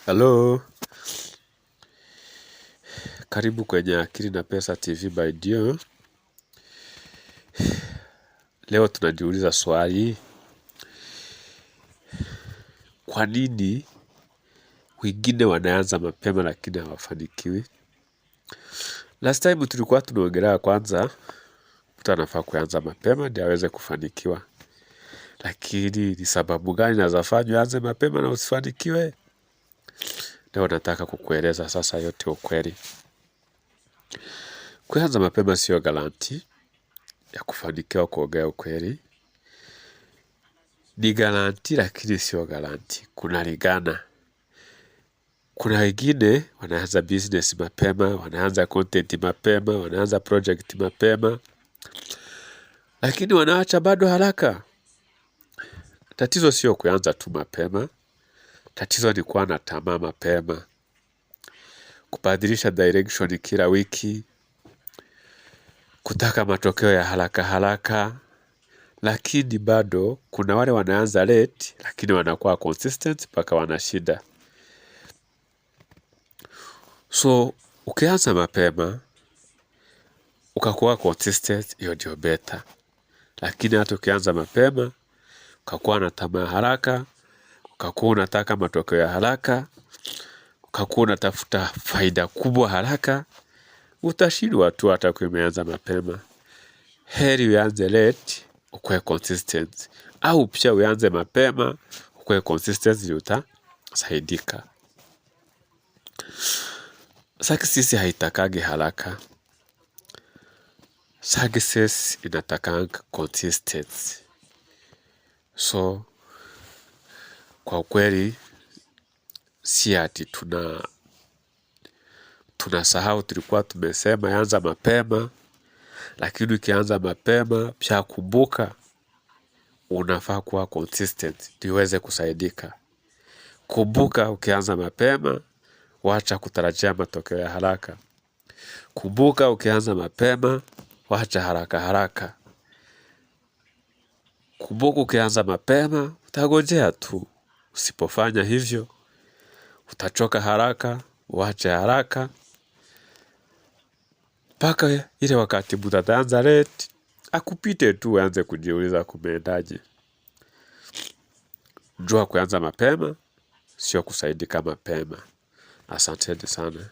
Hello, karibu kwenye Akili na Pesa TV by Dio. Leo tunajiuliza swali, kwa nini wengine wanaanza mapema lakini hawafanikiwi? Last time tulikuwa tunaongelea kwanza, mtu anafaa kuanza mapema ndio aweze kufanikiwa. Lakini ni sababu gani zinazofanya uanze mapema na usifanikiwe? Leo nataka kukueleza sasa yote ukweli. Kuanza mapema sio garanti ya kufanikiwa, kuongea ukweli. Ni garanti lakini sio garanti, kunalingana. Kuna wengine wanaanza business mapema, wanaanza content mapema, wanaanza project mapema, lakini wanaacha bado haraka. Tatizo sio kuanza tu mapema, tatizo ni kuwa na tamaa mapema, kubadilisha direction kila wiki, kutaka matokeo ya haraka haraka. Lakini bado kuna wale wanaanza late lakini wanakuwa consistent mpaka wanashinda. So ukianza mapema ukakuwa consistent, hiyo ndio better. Lakini hata ukianza mapema ukakuwa na tamaa haraka, ukakuwa unataka matokeo ya haraka, ukakuwa unatafuta faida kubwa haraka, utashindwa tu hata kama umeanza mapema. Heri uanze late ukuwe consistent, au pia uanze mapema ukuwe consistent ndio utasaidika. Success haitakagi haraka. Success inatakanga consistency. So kwa ukweli si ati tunasahau tulikuwa tumesema anza mapema, lakini ukianza mapema pia kumbuka unafaa kuwa consistent ndio uweze kusaidika. Kumbuka ukianza mapema, wacha kutarajia matokeo ya haraka. Kumbuka ukianza mapema, wacha haraka haraka. Kumbuka ukianza mapema, utangojea tu. Usipofanya hivyo, utachoka haraka, wacha haraka. Mpaka ile wakati mtu ataanza late, akupite tu uanze kujiuliza kumeendaje. Jua kuanza mapema, sio kusaidika mapema. Asanteni sana.